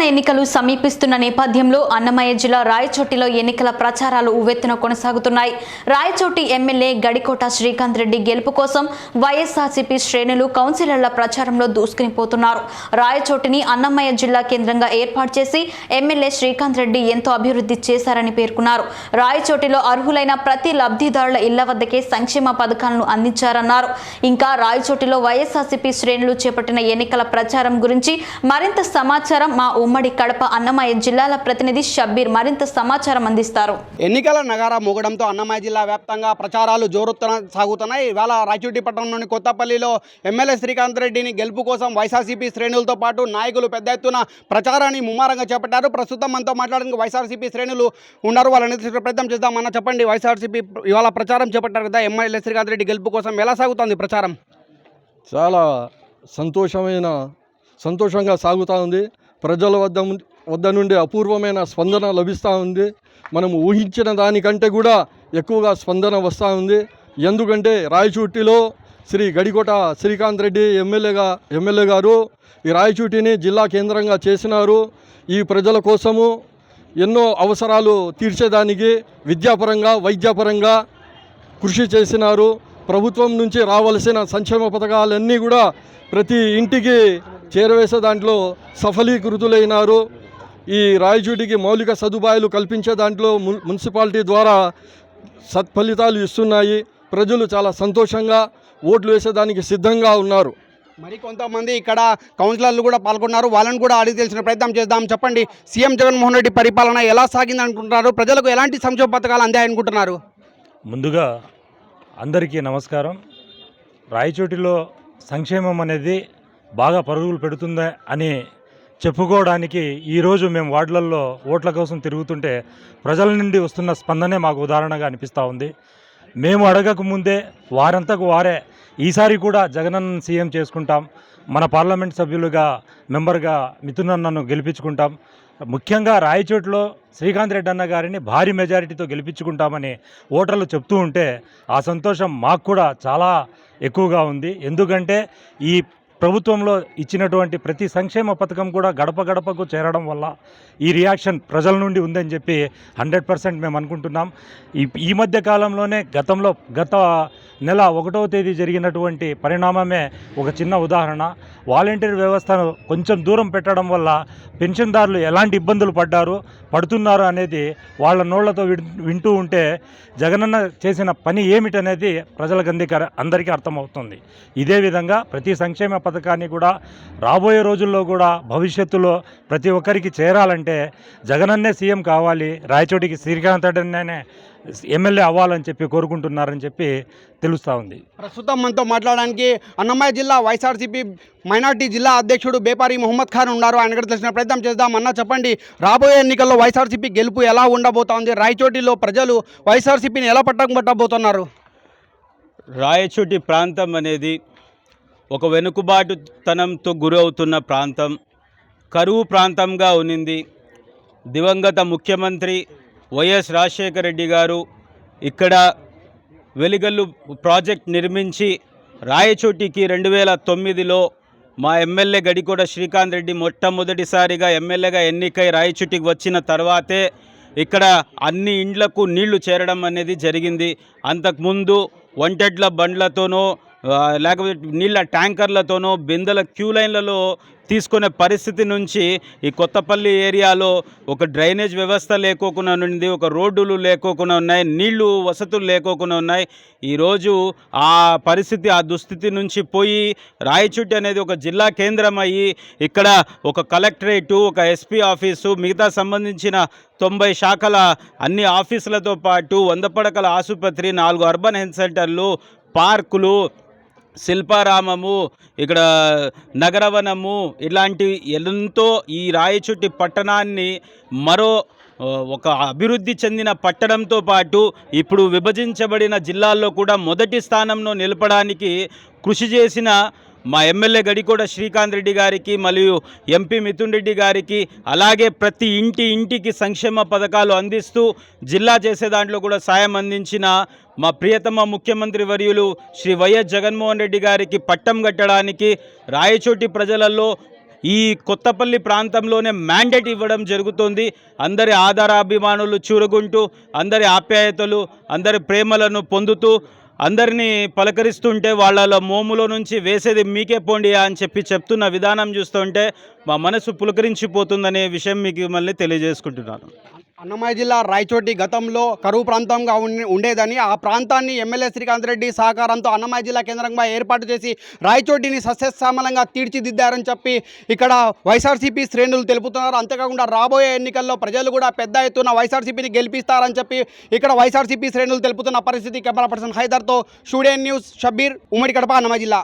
ఎన్నికలు సమీపిస్తున్న నేపథ్యంలో అన్నమయ్య జిల్లా రాయచోటిలో ఎన్నికల ప్రచారాలు ఉవ్వెత్తున కొనసాగుతున్నాయి. రాయచోటి ఎమ్మెల్యే గడికోట శ్రీకాంత్ రెడ్డి గెలుపు కోసం వైఎస్ఆర్సీపీ శ్రేణులు కౌన్సిలర్ల ప్రచారంలో దూసుకునిపోతున్నారు. రాయచోటిని అన్నమయ్య జిల్లా కేంద్రంగా ఏర్పాటు చేసి ఎమ్మెల్యే శ్రీకాంత్ రెడ్డి ఎంతో అభివృద్ధి చేశారని పేర్కొన్నారు. రాయచోటిలో అర్హులైన ప్రతి లబ్ధిదారుల ఇళ్ల వద్దకే సంక్షేమ పథకాలను అందించారన్నారు. ఇంకా రాయచోటిలో వైఎస్ఆర్సీపీ శ్రేణులు చేపట్టిన ఎన్నికల ప్రచారం గురించి మరింత సమాచారం మా ఉమ్మడి కడప అన్నమయ్య జిల్లాల ప్రతినిధి షబ్బీర్ మరింత సమాచారం అందిస్తారు. ఎన్నికల నగారా మోగడంతో అన్నమయ్య జిల్లా వ్యాప్తంగా ప్రచారాలు జోరున సాగుతున్నాయి. ఇవాళ రాయచోటి పట్టణంలోని కొత్తపల్లిలో ఎమ్మెల్యే శ్రీకాంత్ రెడ్డిని గెలుపు కోసం వైఎస్ఆర్సీపీ శ్రేణులతో పాటు నాయకులు పెద్ద ఎత్తున ప్రచారాన్ని ముమ్మరంగా చేపట్టారు. ప్రస్తుతం మనతో మాట్లాడడానికి వైఎస్ఆర్సీపీ శ్రేణులు ఉన్నారు. వాళ్ళని ప్రయత్నం చేద్దాం. అన్న చెప్పండి, వైఎస్ఆర్సీపీ ఇవాళ ప్రచారం చేపట్టారు కదా, ఎమ్మెల్యే శ్రీకాంత్ రెడ్డి గెలుపు కోసం ఎలా సాగుతుంది ప్రచారం? చాలా సంతోషంగా సాగుతూ ఉంది. ప్రజల వద్ద నుండి అపూర్వమైన స్పందన లభిస్తూ ఉంది. మనం ఊహించిన దానికంటే కూడా ఎక్కువగా స్పందన వస్తూ ఉంది. ఎందుకంటే రాయచోటిలో శ్రీ గడికోట శ్రీకాంత్ రెడ్డి ఎమ్మెల్యే గారు ఈ రాయచోటిని జిల్లా కేంద్రంగా చేసినారు. ఈ ప్రజల కోసము ఎన్నో అవసరాలు తీర్చేదానికి విద్యాపరంగా వైద్యపరంగా కృషి చేసినారు. ప్రభుత్వం నుంచి రావాల్సిన సంక్షేమ పథకాలన్నీ కూడా ప్రతి ఇంటికి చేరవేసే దాంట్లో సఫలీకృతులైనారు. ఈ రాయచోటికి మౌలిక సదుపాయాలు కల్పించే దాంట్లో మున్సిపాలిటీ ద్వారా సత్ఫలితాలు ఇస్తున్నాయి. ప్రజలు చాలా సంతోషంగా ఓట్లు వేసేదానికి సిద్ధంగా ఉన్నారు. మరి కొంతమంది ఇక్కడ కౌన్సిలర్లు కూడా పాల్గొన్నారు. వాళ్ళని కూడా అడిగి తెలిసిన ప్రయత్నం చేద్దాం. చెప్పండి, సీఎం జగన్మోహన్ రెడ్డి పరిపాలన ఎలా సాగింది అనుకుంటున్నారు? ప్రజలకు ఎలాంటి సంక్షేమ పథకాలు అందాయనుకుంటున్నారు? ముందుగా అందరికీ నమస్కారం. రాయచోటిలో సంక్షేమం అనేది బాగా పరుగులు పెడుతుందా అని చెప్పుకోవడానికి ఈరోజు మేము వార్డులలో ఓట్ల కోసం తిరుగుతుంటే ప్రజల నుండి వస్తున్న స్పందనే మాకు ఉదాహరణగా అనిపిస్తూ ఉంది. మేము అడగకముందే వారంతకు వారే ఈసారి కూడా జగనన్న సీఎం చేసుకుంటాం, మన పార్లమెంట్ సభ్యులుగా మెంబర్గా మిథునన్నను గెలిపించుకుంటాం, ముఖ్యంగా రాయచోటిలో శ్రీకాంత్ రెడ్డి అన్న గారిని భారీ మెజారిటీతో గెలిపించుకుంటామని ఓటర్లు చెప్తూ ఉంటే ఆ సంతోషం మాకు కూడా చాలా ఎక్కువగా ఉంది. ఎందుకంటే ఈ ప్రభుత్వంలో ఇచ్చినటువంటి ప్రతి సంక్షేమ పథకం కూడా గడప గడపకు చేరడం వల్ల ఈ రియాక్షన్ ప్రజల నుండి ఉందని చెప్పి 100% మేము అనుకుంటున్నాం. ఈ మధ్య కాలంలోనే గత నెల 1వ తేదీ జరిగినటువంటి పరిణామమే ఒక చిన్న ఉదాహరణ. వాలంటీర్ వ్యవస్థను కొంచెం దూరం పెట్టడం వల్ల పెన్షన్దారులు ఎలాంటి ఇబ్బందులు పడుతున్నారు అనేది వాళ్ళ నోళ్లతో వింటూ ఉంటే జగనన్న చేసిన పని ఏమిటనేది ప్రజలకు అందరికీ అర్థమవుతుంది. ఇదే విధంగా ప్రతి సంక్షేమ పథకాన్ని కూడా రాబోయే రోజుల్లో కూడా భవిష్యత్తులో ప్రతి ఒక్కరికి చేరాలంటే జగనన్నే సీఎం కావాలి, రాయచోటికి శ్రీకాంత్ రెడ్డినే ఎమ్మెల్యే అవ్వాలని చెప్పి కోరుకుంటున్నారని చెప్పి తెలుస్తూ ఉంది. ప్రస్తుతం మనతో మాట్లాడడానికి అన్నమయ్య జిల్లా వైఎస్ఆర్సీపీ మైనార్టీ జిల్లా అధ్యక్షుడు బేపారి మొహమ్మద్ ఖాన్ ఉన్నారు. ఆయన కూడా తెలిసిన ప్రయత్నం చేద్దాం. అన్న చెప్పండి, రాబోయే ఎన్నికల్లో వైఎస్ఆర్సీపీ గెలుపు ఎలా ఉండబోతోంది? రాయచోటిలో ప్రజలు వైఎస్ఆర్సీపీని ఎలా పట్టబోతున్నారు? రాయచోటి ప్రాంతం అనేది ఒక వెనుకబాటుతనంతో గురవుతున్న ప్రాంతం, కరువు ప్రాంతంగా ఉన్నింది. దివంగత ముఖ్యమంత్రి వైఎస్ రాజశేఖర రెడ్డి గారు ఇక్కడ వెలిగల్లు ప్రాజెక్ట్ నిర్మించి రాయచోటికి 2009లో మా ఎమ్మెల్యే గడికోట శ్రీకాంత్ రెడ్డి మొట్టమొదటిసారిగా ఎమ్మెల్యేగా ఎన్నికై రాయచోటికి వచ్చిన తర్వాతే ఇక్కడ అన్ని ఇండ్లకు నీళ్లు చేరడం అనేది జరిగింది. అంతకుముందు వంటెడ్ల బండ్లతోనో లేకపోతే నీళ్ళ ట్యాంకర్లతోనో బిందెల క్యూ లైన్లలో తీసుకునే పరిస్థితి నుంచి ఈ కొత్తపల్లి ఏరియాలో ఒక డ్రైనేజ్ వ్యవస్థ లేకోకుండా ఉంది, ఒక రోడ్డులు లేకోకుండా ఉన్నాయి, నీళ్లు వసతులు లేకోకుండా ఉన్నాయి. ఈరోజు ఆ పరిస్థితి, ఆ దుస్థితి నుంచి పోయి రాయచోటి అనేది ఒక జిల్లా కేంద్రం అయ్యి ఇక్కడ ఒక కలెక్టరేటు, ఒక ఎస్పీ ఆఫీసు, మిగతా సంబంధించిన 90 శాఖల అన్ని ఆఫీసులతో పాటు 100 పడకల ఆసుపత్రి, 4 అర్బన్ హెల్త్ సెంటర్లు, పార్కులు, శిల్పారామము, ఇక్కడ నగరవనము, ఇలాంటి ఎంతో ఈ రాయచోటి పట్టణాన్ని మరో ఒక అభివృద్ధి చెందిన పట్టణంతో పాటు ఇప్పుడు విభజించబడిన జిల్లాల్లో కూడా మొదటి స్థానంలో నిలపడానికి కృషి చేసిన మా ఎమ్మెల్యే గడికోట శ్రీకాంత్ రెడ్డి గారికి మరియు ఎంపీ మిథున్ రెడ్డి గారికి, అలాగే ప్రతి ఇంటికి సంక్షేమ పథకాలు అందిస్తూ జిల్లా చేసే దాంట్లో కూడా సాయం అందించిన మా ప్రియతమ ముఖ్యమంత్రి వర్యులు శ్రీ వైఎస్ జగన్మోహన్ రెడ్డి గారికి పట్టం కట్టడానికి రాయచోటి ప్రజలలో ఈ కొత్తపల్లి ప్రాంతంలోనే మ్యాండేట్ ఇవ్వడం జరుగుతుంది. అందరి ఆధారాభిమానులు చూరగుంటూ, అందరి ఆప్యాయతలు, అందరి ప్రేమలను పొందుతూ, అందరినీ పలకరిస్తుంటే వాళ్ళ మోములో నుంచి వేసేది మీకే పోండియా అని చెప్తున్న విధానం చూస్తుంటే మా మనసు పులకరించిపోతుందనే విషయం మీకు మళ్ళీ తెలియజేసుకుంటున్నాను. అన్నమయ్య జిల్లా రాయచోటి గతంలో కరువు ప్రాంతంగా ఉండేదని, ఆ ప్రాంతాన్ని ఎమ్మెల్యే శ్రీకాంత్ రెడ్డి సహకారంతో అన్నమయ్య జిల్లా కేంద్రంగా ఏర్పాటు చేసి రాయచోటిని సస్యశ్యామలంగా తీర్చిదిద్దారని చెప్పి ఇక్కడ వైఎస్ఆర్సీపీ శ్రేణులు తెలుపుతున్నారు. అంతేకాకుండా రాబోయే ఎన్నికల్లో ప్రజలు కూడా పెద్ద ఎత్తున వైఎస్ఆర్సీపీని గెలిపిస్తారని చెప్పి ఇక్కడ వైఎస్ఆర్సీపీ శ్రేణులు తెలుపుతున్న పరిస్థితి. కెమెరా పర్సన్ హైదర్తో స్టూడియో న్యూస్ షబ్బీర్, ఉమ్మడి కడప, అన్నమయ్య జిల్లా.